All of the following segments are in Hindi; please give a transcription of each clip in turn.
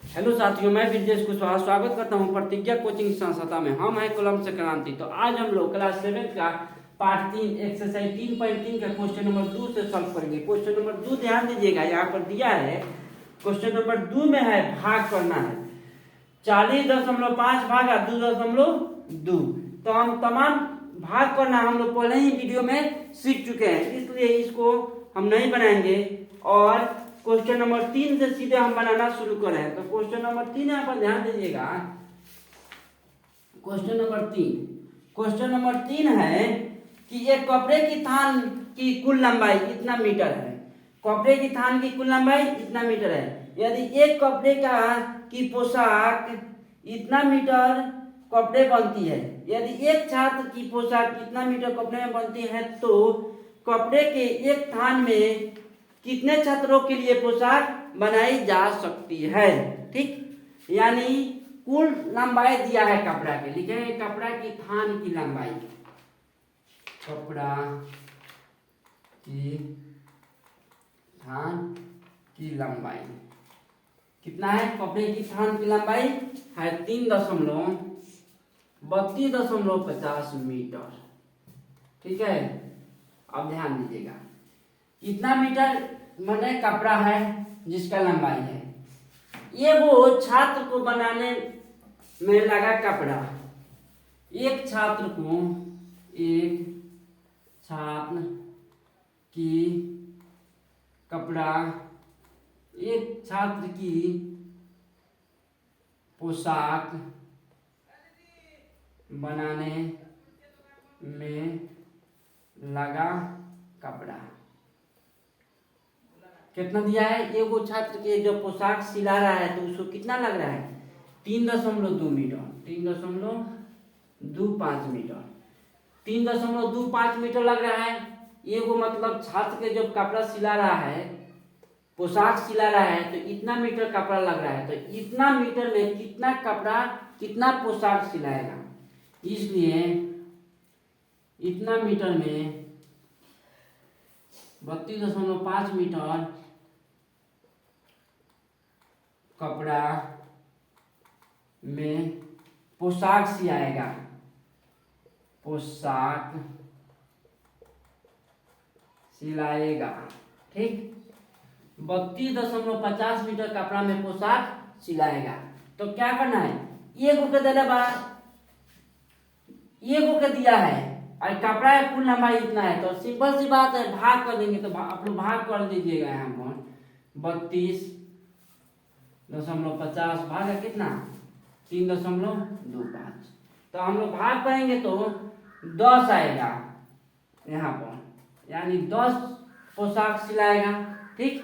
हेलो साथियों, मैं विदेश कुशवाहा स्वागत करता हूं प्रतिज्ञा कोचिंग संस्था में। हम हैं कलम से क्रांति। तो आज हम लोग क्लास 7 का पार्ट 3 एक्सरसाइज 3.3 का क्वेश्चन नंबर 2 से सॉल्व करेंगे। क्वेश्चन नंबर 2 ध्यान दीजिएगा, यहाँ पर दिया है। क्वेश्चन नंबर 2 में है भाग करना है 40.5 भागा 2.2। तो हम तमाम भाग करना हम लोग पहले ही वीडियो में सीख चुके हैं, इसलिए इसको हम नहीं बनाएंगे और क्वेश्चन नंबर 3 से सीधे हम बनाना शुरू करें। तो क्वेश्चन नंबर 3 यहाँ पर ध्यान दीजिएगा। क्वेश्चन नंबर 3 है कि एक कपड़े की थान की कुल लंबाई इतना मीटर है। कपड़े की थान की कुल लंबाई इतना मीटर है। यदि एक कपड़े की पोशाक इतना मीटर कपड़े बनती है, यदि एक छात्र की पोशाक इतना मीटर कपड़े में बनती है, तो कपड़े के एक थान में कितने छात्रों के लिए पोशाक बनाई जा सकती है। ठीक, यानी कुल लंबाई दिया है कपड़ा के, लिखेंगे कपड़ा की थान की लंबाई। कपड़ा की थान की लंबाई कितना है? कपड़े की थान की लंबाई है 3.32.50 मीटर। ठीक है, अब ध्यान दीजिएगा, कितना मीटर माने कपड़ा है जिसका लंबाई है। ये वो छात्र को बनाने में लगा कपड़ा। एक छात्र की कपड़ा, एक छात्र की पोशाक बनाने में लगा कपड़ा कितना दिया है? एगो छात्र के जो पोशाक सिला रहा है तो उसको कितना लग रहा है? 3.2 मीटर, 3.25 मीटर, 3.25 मीटर लग रहा है। एगो मतलब छात्र के जब कपड़ा सिला रहा है, पोशाक सिला रहा है, तो इतना मीटर कपड़ा लग रहा है। तो इतना मीटर में कितना कपड़ा, कितना पोशाक सिलाएगा, इसलिए इतना मीटर में 32.5 मीटर कपड़ा में पोशाक सिलाएगा। ठीक, 32.50 मीटर कपड़ा में पोशाक सिलाएगा। तो क्या करना है? एगो के दिला बा, एगो के दिया है और कपड़ा का कुल लंबाई इतना है, तो सिंपल सी बात है, भाग कर देंगे। तो आप लोग भाग कर दीजिएगा। यहाँ पर 32.50 भागा कितना? 3.25। तो हम लोग भाग करेंगे तो 10 आएगा यहाँ पर, यानी 10 पोशाक सिलाएगा। ठीक,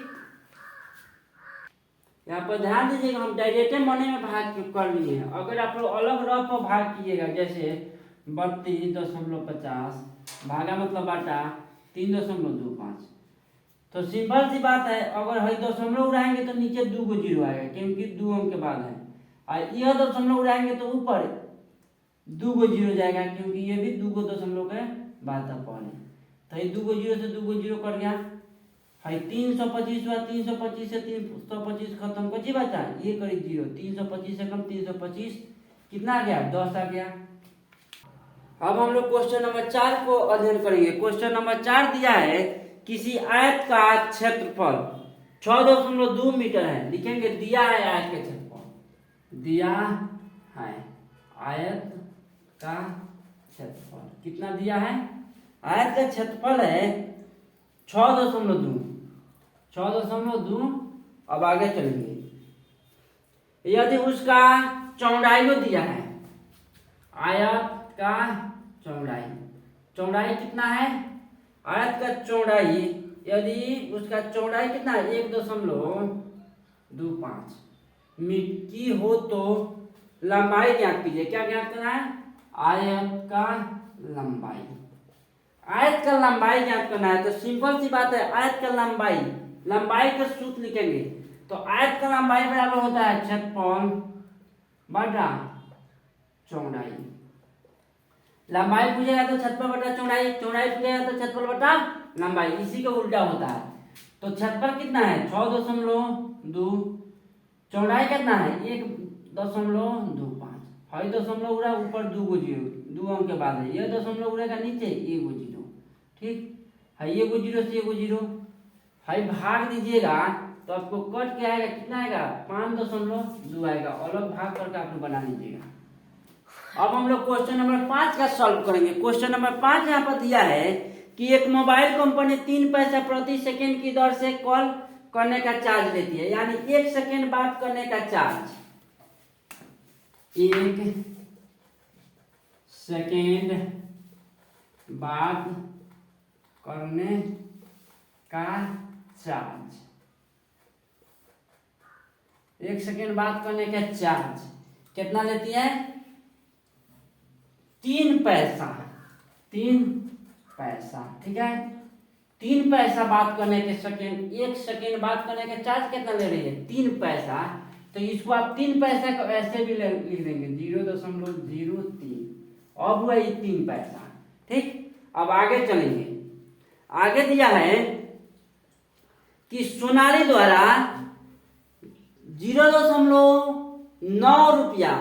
यहाँ पर ध्यान दीजिएगा, हम डायरेक्ट मनी में भाग कर लिए हैं। अगर आप लोग अलग रफ पर भाग कीजिएगा, जैसे 32.50 भागा मतलब बाटा 3.25, तो सिंपल सी बात है, अगर है दशमलव उड़ाएंगे तो नीचे 2 जीरो आएगा, क्योंकि 2 अंक के बाद है। और यह दशमलव उड़ाएंगे तो ऊपर 2 जीरो जाएगा, क्योंकि ये भी 2 दशमलव के बाद था पहले। तो ये 2 जीरो से 2 जीरो कट गया है। 325 हुआ, 325 से 325 खत्म, बची बचा ये करी जीरो। 325 से कम 325 कितना आ गया? 10 आ गया। अब हम लोग क्वेश्चन नंबर 4 को अध्ययन करेंगे। क्वेश्चन नंबर 4 दिया है, किसी आयत का क्षेत्रफल 6.2 मीटर है। लिखेंगे दिया है आयत का क्षेत्रफल, दिया है आयत का क्षेत्रफल कितना दिया है? आयत का क्षेत्रफल है 6.2। अब आगे चलेंगे। यदि उसका चौड़ाई को दिया है, आयत का चौड़ाई कितना है? आयत का चौड़ाई, यदि उसका चौड़ाई कितना है? 1.25 की हो तो लंबाई ज्ञात कीजिए। क्या ज्ञात करना है? आयत का लंबाई। आयत का लंबाई ज्ञात करना है। तो सिंपल सी बात है, आयत का लंबाई का सूत्र लिखेंगे। तो आयत का लंबाई बराबर होता है क्षेत्रफल बटा चौड़ाई। लंबाई पूछेगा तो क्षेत्रफल बटा चौड़ाई, चौड़ाई पूछेगा तो क्षेत्रफल बटा लंबाई, इसी का उल्टा होता है। तो क्षेत्रफल कितना है? 6.2 चौड़ाई कितना है 1.25, हई दशमलव उड़ा ऊपर 2 गो जीरो, 2 अंक के बाद है, यह दशमलव उड़ेगा नीचे 1 गो जीरो, ठीक है, 1 गो जीरो से 1 गो जीरो, हई भाग दीजिएगा तो आपको कट के आएगा, कितना आएगा 5.2 आएगा, अलग भाग करके आप लोग बना लीजिएगा। अब हम लोग क्वेश्चन नंबर 5 का सॉल्व करेंगे। क्वेश्चन नंबर 5 यहाँ पर दिया है कि एक मोबाइल कंपनी 3 पैसा प्रति सेकंड की दर से कॉल करने का चार्ज लेती है, यानी 1 सेकंड बात करने का चार्ज, 1 सेकंड बात करने का चार्ज, 1 सेकंड बात करने का चार्ज कितना लेती है 3 पैसा, 3 पैसा, ठीक है, 3 पैसा बात करने के सेकंड, 1 सेकंड बात करने का चार्ज कितना ले रही है 3 पैसा, तो इसको आप 3 पैसा को ऐसे भी लिख देंगे 0.03, अब हुआ ये 3 पैसा, ठीक। अब आगे चलेंगे, आगे दिया है कि सोनाली द्वारा 0.9 रुपया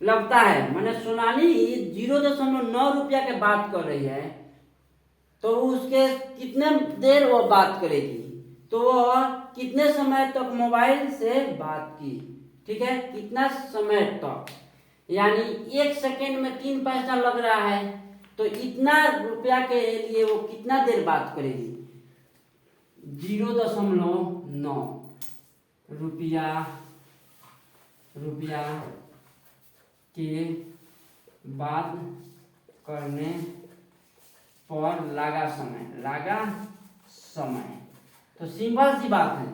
लगता है, माने सोनाली 0.9 रुपया के बात कर रही है, तो उसके कितने देर वो बात करेगी, तो वो कितने समय तक मोबाइल से बात की, ठीक है, कितना समय तक, यानी 1 सेकंड में 3 पैसा लग रहा है, तो इतना रुपया के लिए वो कितना देर बात करेगी 0.9 रुपया के बात करने पर लगा समय, तो सिंपल सी बात है,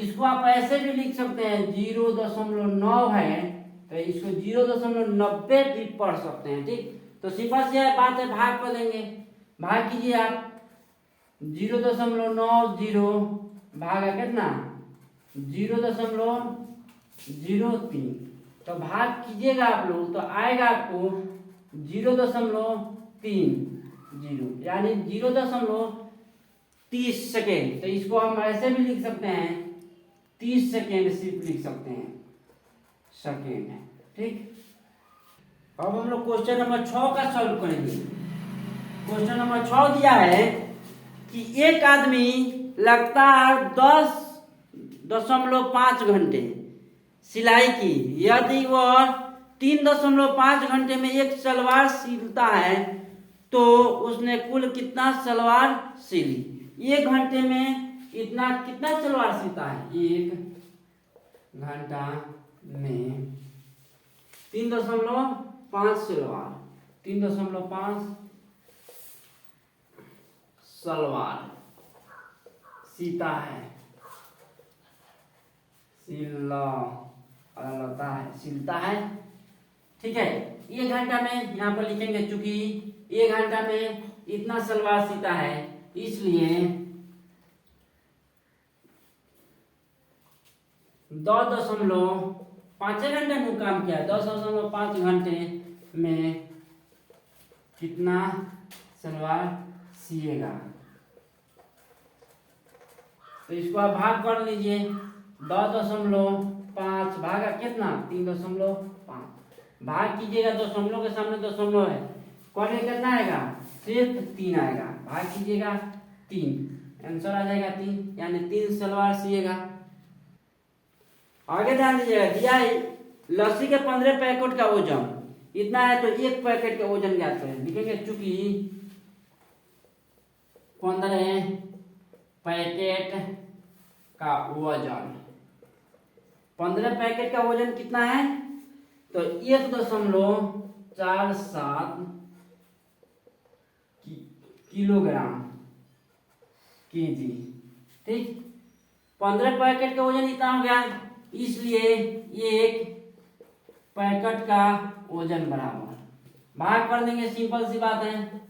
इसको आप ऐसे भी लिख सकते हैं 0.9 है तो इसको 0.90 भी पढ़ सकते हैं, ठीक। तो सिंपल सी बात है, भाग कर देंगे, भाग कीजिए आप 0.90 भागा कितना 0.03, तो भाग कीजिएगा आप लोग तो आएगा आपको 0.30, यानी 0.30 सेकेंड, तो इसको हम ऐसे भी लिख सकते हैं 30 सेकेंड सिर्फ लिख सकते हैं सेकेंड, ठीक। अब हम लोग क्वेश्चन नंबर 6 का सॉल्व करेंगे। क्वेश्चन नंबर 6 दिया है कि एक आदमी लगातार 10.5 घंटे सिलाई की, यदि वह 3.5 घंटे में एक सलवार सिलता है तो उसने कुल कितना सलवार सिली, 1 घंटे में कितना सलवार सिलता है, 1 घंटा में 3.5 सलवार, 3.5 सलवार सीता है, सिलता है, ठीक है। 1 घंटा में यहाँ पर लिखेंगे, चूंकि 1 घंटा में इतना सलवार सीता है, इसलिए 10.5 घंटे में काम किया, 10.5 घंटे में कितना सलवार सिएगा, तो इसको आप भाग कर लीजिए, 10.5 भागा कितना 3.5, भाग कीजिएगा, दशमलव के सामने दशमलव है, करने कितना आएगा सिर्फ 3 आएगा, भाग कीजिएगा 3, आंसर आ जाएगा 3, यानी 3 सलवार सिएगा। आगे ध्यान दीजिएगा, दिया है लस्सी के 15 पैकेट का वजन इतना है, तो 1 पैकेट का वजन ज्ञात करें, लिखेंगे चूंकि 15 पैकेट का वजन, 15 पैकेट का वजन कितना है, तो 1.47 किलोग्राम केजी, ठीक। 15 पैकेट का वजन इतना हो गया, इसलिए 1 पैकेट का वजन बराबर, भाग कर देंगे, सिंपल सी बात है,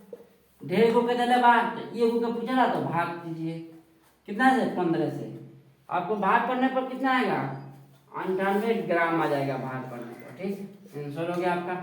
ढेर को के दिले भाग, ये को पूछा ना तो भाग कीजिए, कितना से 15 से, आपको भाग करने पर कितना आएगा 98 ग्राम आ जाएगा भाग करने पर, ठीक, आंसर हो गया आपका।